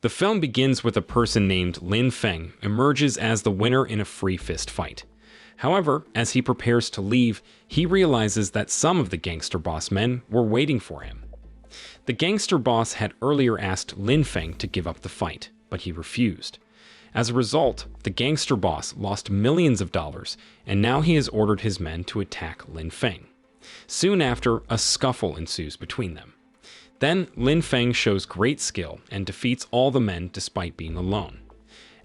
The film begins with a person named Lin Feng emerges as the winner in a free fist fight. However, as he prepares to leave, he realizes that some of the gangster boss men were waiting for him. The gangster boss had earlier asked Lin Feng to give up the fight, but he refused. As a result, the gangster boss lost millions of dollars, and now he has ordered his men to attack Lin Feng. Soon after, a scuffle ensues between them. Then, Lin Feng shows great skill and defeats all the men despite being alone.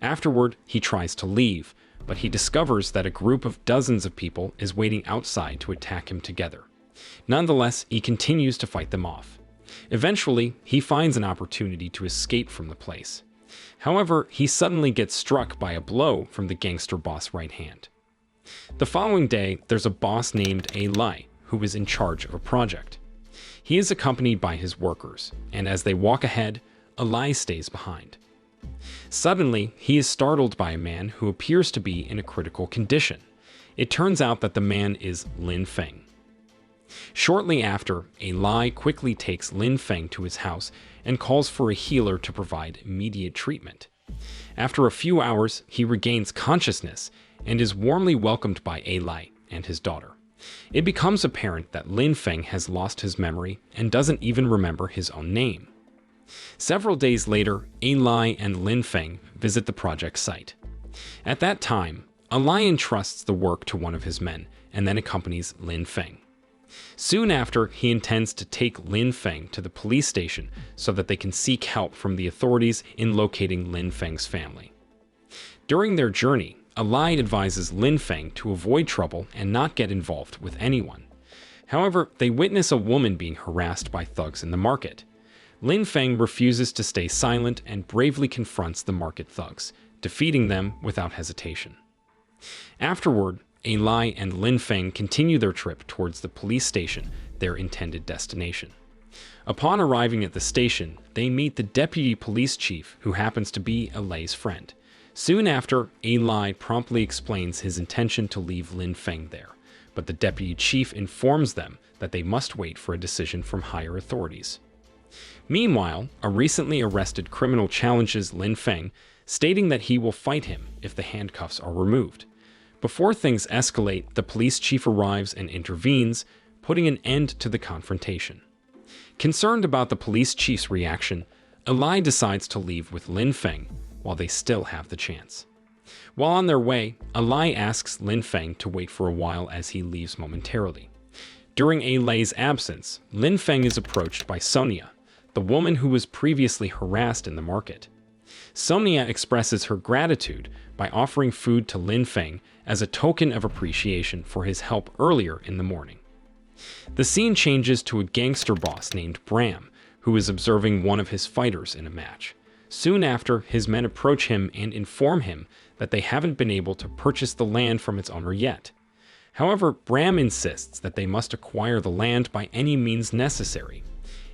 Afterward, he tries to leave, but he discovers that a group of dozens of people is waiting outside to attack him together. Nonetheless, he continues to fight them off. Eventually, he finds an opportunity to escape from the place. However, he suddenly gets struck by a blow from the gangster boss' right hand. The following day, there's a boss named Lai, who is in charge of a project. He is accompanied by his workers, and as they walk ahead, Lai stays behind. Suddenly, he is startled by a man who appears to be in a critical condition. It turns out that the man is Lin Feng. Shortly after, Lai quickly takes Lin Feng to his house and calls for a healer to provide immediate treatment. After a few hours, he regains consciousness and is warmly welcomed by Lai and his daughter. It becomes apparent that Lin Feng has lost his memory and doesn't even remember his own name. Several days later, Lai and Lin Feng visit the project site. At that time, Lai entrusts the work to one of his men and then accompanies Lin Feng. Soon after, he intends to take Lin Feng to the police station so that they can seek help from the authorities in locating Lin Feng's family. During their journey, Lai advises Lin Feng to avoid trouble and not get involved with anyone. However, they witness a woman being harassed by thugs in the market. Lin Feng refuses to stay silent and bravely confronts the market thugs, defeating them without hesitation. Afterward, Lai and Lin Feng continue their trip towards the police station, their intended destination. Upon arriving at the station, they meet the deputy police chief, who happens to be Lai's friend. Soon after, Lai promptly explains his intention to leave Lin Feng there, but the deputy chief informs them that they must wait for a decision from higher authorities. Meanwhile, a recently arrested criminal challenges Lin Feng, stating that he will fight him if the handcuffs are removed. Before things escalate, the police chief arrives and intervenes, putting an end to the confrontation. Concerned about the police chief's reaction, Lai decides to leave with Lin Feng while they still have the chance. While on their way, Lai asks Lin Feng to wait for a while as he leaves momentarily. During Lai's absence, Lin Feng is approached by Sonia, the woman who was previously harassed in the market. Sonia expresses her gratitude by offering food to Lin Feng as a token of appreciation for his help earlier in the morning. The scene changes to a gangster boss named Bram, who is observing one of his fighters in a match. Soon after, his men approach him and inform him that they haven't been able to purchase the land from its owner yet. However, Bram insists that they must acquire the land by any means necessary.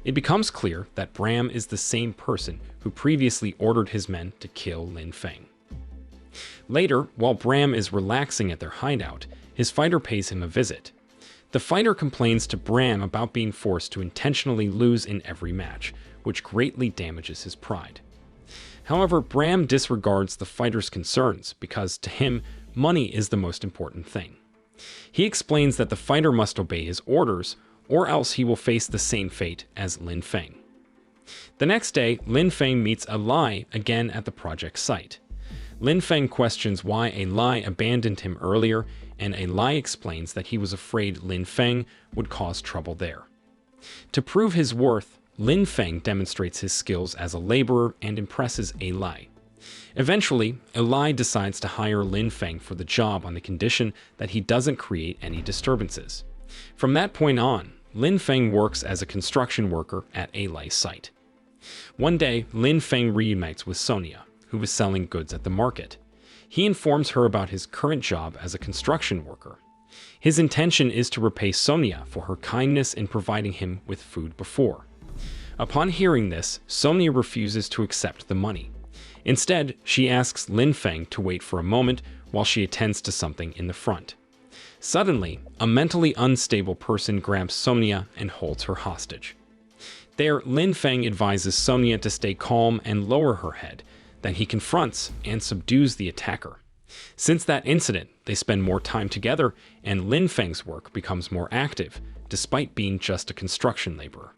It becomes clear that Bram is the same person who previously ordered his men to kill Lin Feng. Later, while Bram is relaxing at their hideout, his fighter pays him a visit. The fighter complains to Bram about being forced to intentionally lose in every match, which greatly damages his pride. However, Bram disregards the fighter's concerns because, to him, money is the most important thing. He explains that the fighter must obey his orders, or else he will face the same fate as Lin Feng. The next day, Lin Feng meets Lai again at the project site. Lin Feng questions why Lai abandoned him earlier, and Lai explains that he was afraid Lin Feng would cause trouble there. To prove his worth, Lin Feng demonstrates his skills as a laborer and impresses Lai. Eventually, Lai decides to hire Lin Feng for the job on the condition that he doesn't create any disturbances. From that point on, Lin Feng works as a construction worker at Lai's site. One day, Lin Feng reunites with Sonia, who was selling goods at the market. He informs her about his current job as a construction worker. His intention is to repay Sonia for her kindness in providing him with food before. Upon hearing this, Sonia refuses to accept the money. Instead, she asks Lin Feng to wait for a moment while she attends to something in the front. Suddenly, a mentally unstable person grabs Sonia and holds her hostage. There, Lin Feng advises Sonia to stay calm and lower her head. Then he confronts and subdues the attacker. Since that incident, they spend more time together, and Lin Feng's work becomes more active, despite being just a construction laborer.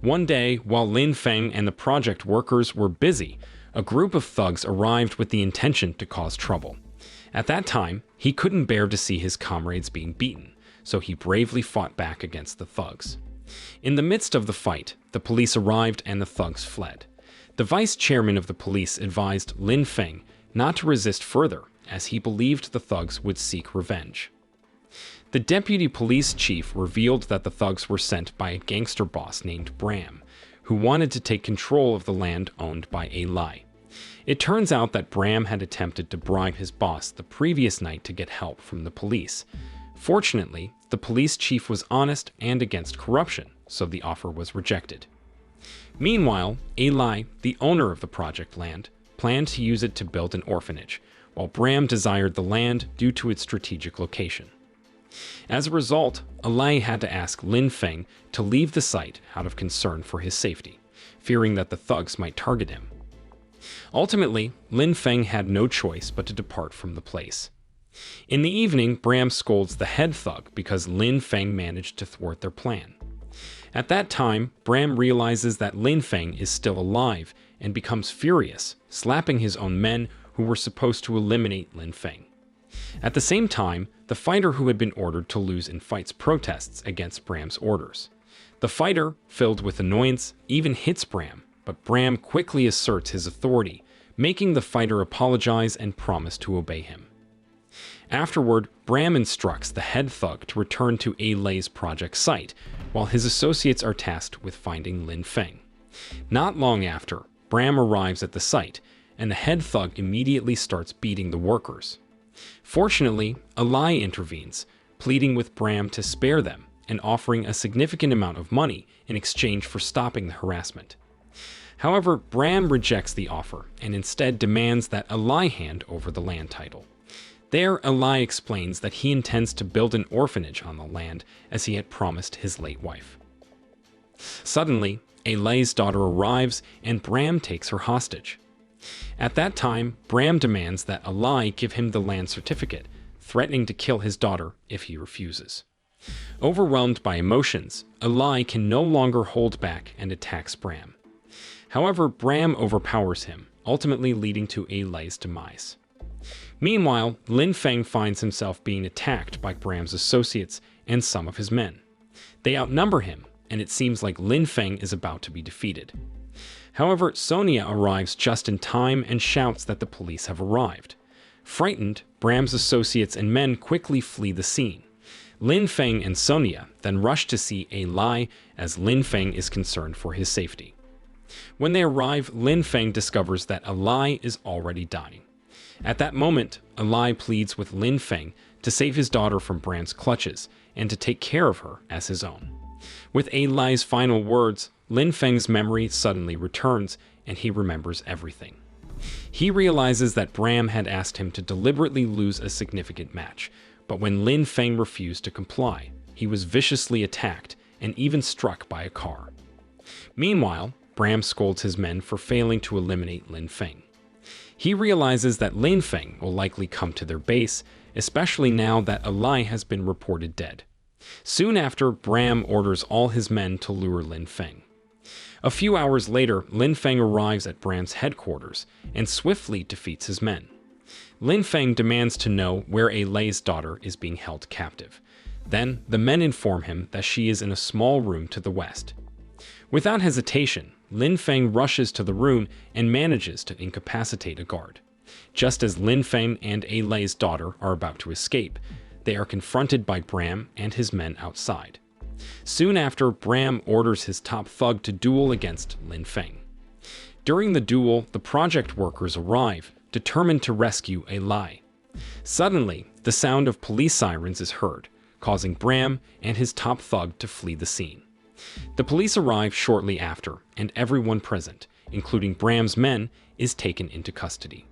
One day, while Lin Feng and the project workers were busy, a group of thugs arrived with the intention to cause trouble. At that time, he couldn't bear to see his comrades being beaten, so he bravely fought back against the thugs. In the midst of the fight, the police arrived and the thugs fled. The vice chairman of the police advised Lin Feng not to resist further, as he believed the thugs would seek revenge. The deputy police chief revealed that the thugs were sent by a gangster boss named Bram, who wanted to take control of the land owned by a Lai. It turns out that Bram had attempted to bribe his boss the previous night to get help from the police. Fortunately, the police chief was honest and against corruption, so the offer was rejected. Meanwhile, a Lai, the owner of the project land, planned to use it to build an orphanage, while Bram desired the land due to its strategic location. As a result, Alai had to ask Lin Feng to leave the site out of concern for his safety, fearing that the thugs might target him. Ultimately, Lin Feng had no choice but to depart from the place. In the evening, Bram scolds the head thug because Lin Feng managed to thwart their plan. At that time, Bram realizes that Lin Feng is still alive and becomes furious, slapping his own men who were supposed to eliminate Lin Feng. At the same time, the fighter who had been ordered to lose in fights protests against Bram's orders. The fighter, filled with annoyance, even hits Bram, but Bram quickly asserts his authority, making the fighter apologize and promise to obey him. Afterward, Bram instructs the head thug to return to A Lei's project site, while his associates are tasked with finding Lin Feng. Not long after, Bram arrives at the site, and the head thug immediately starts beating the workers. Fortunately, Alai intervenes, pleading with Bram to spare them and offering a significant amount of money in exchange for stopping the harassment. However, Bram rejects the offer and instead demands that Alai hand over the land title. There, Alai explains that he intends to build an orphanage on the land as he had promised his late wife. Suddenly, Alai's daughter arrives and Bram takes her hostage. At that time, Bram demands that Alai give him the land certificate, threatening to kill his daughter if he refuses. Overwhelmed by emotions, Alai can no longer hold back and attacks Bram. However, Bram overpowers him, ultimately leading to Alai's demise. Meanwhile, Lin Feng finds himself being attacked by Bram's associates and some of his men. They outnumber him, and it seems like Lin Feng is about to be defeated. However, Sonia arrives just in time and shouts that the police have arrived. Frightened, Bram's associates and men quickly flee the scene. Lin Feng and Sonia then rush to see Alai as Lin Feng is concerned for his safety. When they arrive, Lin Feng discovers that Alai is already dying. At that moment, Alai pleads with Lin Feng to save his daughter from Bram's clutches and to take care of her as his own. With Alai's final words, Lin Feng's memory suddenly returns and he remembers everything. He realizes that Bram had asked him to deliberately lose a significant match, but when Lin Feng refused to comply, he was viciously attacked and even struck by a car. Meanwhile, Bram scolds his men for failing to eliminate Lin Feng. He realizes that Lin Feng will likely come to their base, especially now that Alai has been reported dead. Soon after, Bram orders all his men to lure Lin Feng. A few hours later, Lin Feng arrives at Bram's headquarters and swiftly defeats his men. Lin Feng demands to know where Alai's daughter is being held captive. Then, the men inform him that she is in a small room to the west. Without hesitation, Lin Feng rushes to the room and manages to incapacitate a guard. Just as Lin Feng and Alai's daughter are about to escape, they are confronted by Bram and his men outside. Soon after, Bram orders his top thug to duel against Lin Feng. During the duel, the project workers arrive, determined to rescue Alai. Suddenly, the sound of police sirens is heard, causing Bram and his top thug to flee the scene. The police arrive shortly after, and everyone present, including Bram's men, is taken into custody.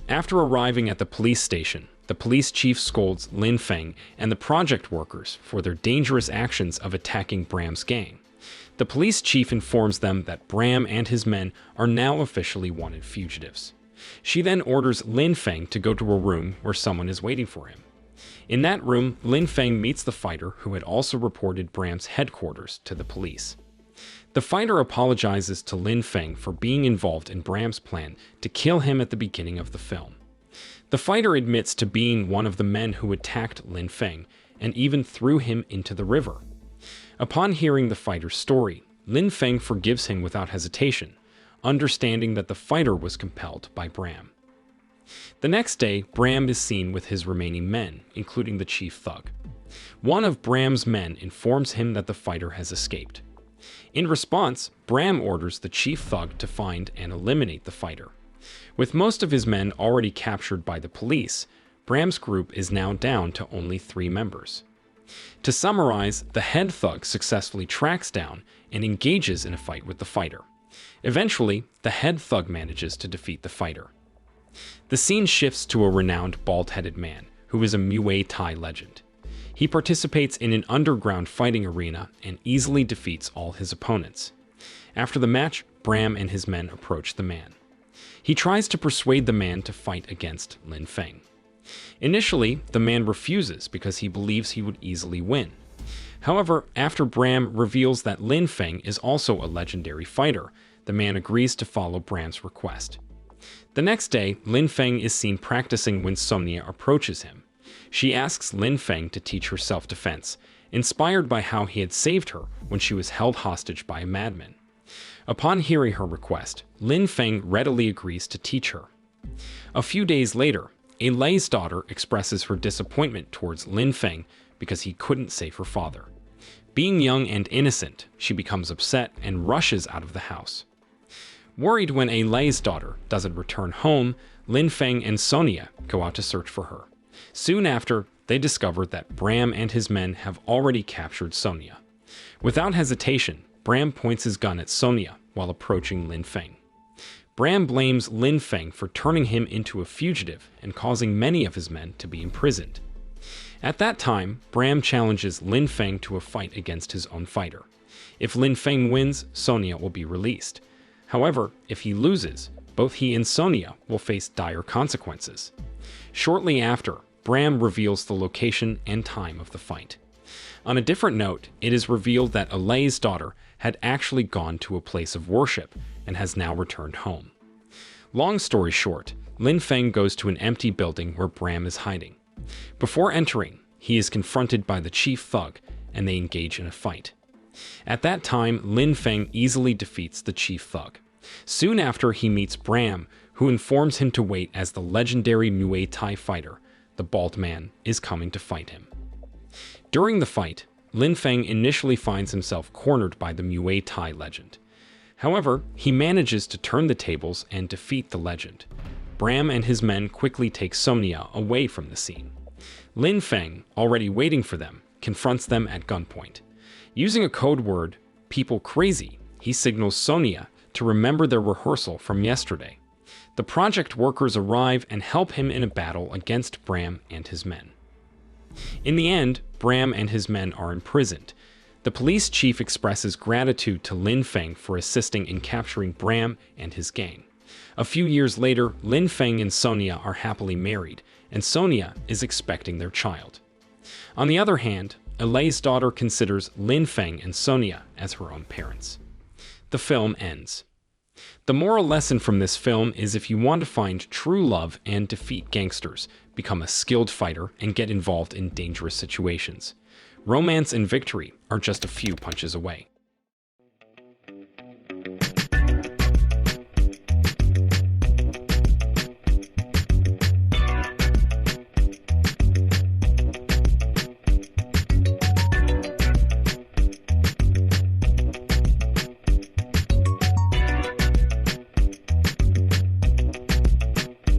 After arriving at the police station, the police chief scolds Lin Feng and the project workers for their dangerous actions of attacking Bram's gang. The police chief informs them that Bram and his men are now officially wanted fugitives. She then orders Lin Feng to go to a room where someone is waiting for him. In that room, Lin Feng meets the fighter who had also reported Bram's headquarters to the police. The fighter apologizes to Lin Feng for being involved in Bram's plan to kill him at the beginning of the film. The fighter admits to being one of the men who attacked Lin Feng and even threw him into the river. Upon hearing the fighter's story, Lin Feng forgives him without hesitation, understanding that the fighter was compelled by Bram. The next day, Bram is seen with his remaining men, including the chief thug. One of Bram's men informs him that the fighter has escaped. In response, Bram orders the chief thug to find and eliminate the fighter. With most of his men already captured by the police, Bram's group is now down to only 3 members. To summarize, the head thug successfully tracks down and engages in a fight with the fighter. Eventually, the head thug manages to defeat the fighter. The scene shifts to a renowned bald-headed man who is a Muay Thai legend. He participates in an underground fighting arena and easily defeats all his opponents. After the match, Bram and his men approach the man. He tries to persuade the man to fight against Lin Feng. Initially, the man refuses because he believes he would easily win. However, after Bram reveals that Lin Feng is also a legendary fighter, the man agrees to follow Bram's request. The next day, Lin Feng is seen practicing when Sonia approaches him. She asks Lin Feng to teach her self-defense, inspired by how he had saved her when she was held hostage by a madman. Upon hearing her request, Lin Feng readily agrees to teach her. A few days later, Lei's daughter expresses her disappointment towards Lin Feng because he couldn't save her father. Being young and innocent, she becomes upset and rushes out of the house. Worried when Lei's daughter doesn't return home, Lin Feng and Sonia go out to search for her. Soon after, they discover that Bram and his men have already captured Sonia. Without hesitation, Bram points his gun at Sonia while approaching Lin Feng. Bram blames Lin Feng for turning him into a fugitive and causing many of his men to be imprisoned. At that time, Bram challenges Lin Feng to a fight against his own fighter. If Lin Feng wins, Sonia will be released. However, if he loses, both he and Sonia will face dire consequences. Shortly after, Bram reveals the location and time of the fight. On a different note, it is revealed that Lei's daughter had actually gone to a place of worship and has now returned home. Long story short, Lin Feng goes to an empty building where Bram is hiding. Before entering, he is confronted by the chief thug and they engage in a fight. At that time, Lin Feng easily defeats the chief thug. Soon after, he meets Bram, who informs him to wait as the legendary Muay Thai fighter, the bald man, is coming to fight him. During the fight, Lin Feng initially finds himself cornered by the Muay Thai legend. However, he manages to turn the tables and defeat the legend. Bram and his men quickly take Sonia away from the scene. Lin Feng, already waiting for them, confronts them at gunpoint. Using a code word, "people crazy," he signals Sonia to remember their rehearsal from yesterday. The project workers arrive and help him in a battle against Bram and his men. In the end, Bram and his men are imprisoned. The police chief expresses gratitude to Lin Feng for assisting in capturing Bram and his gang. A few years later, Lin Feng and Sonia are happily married, and Sonia is expecting their child. On the other hand, Lei's daughter considers Lin Feng and Sonia as her own parents. The film ends. The moral lesson from this film is if you want to find true love and defeat gangsters, become a skilled fighter and get involved in dangerous situations. Romance and victory are just a few punches away.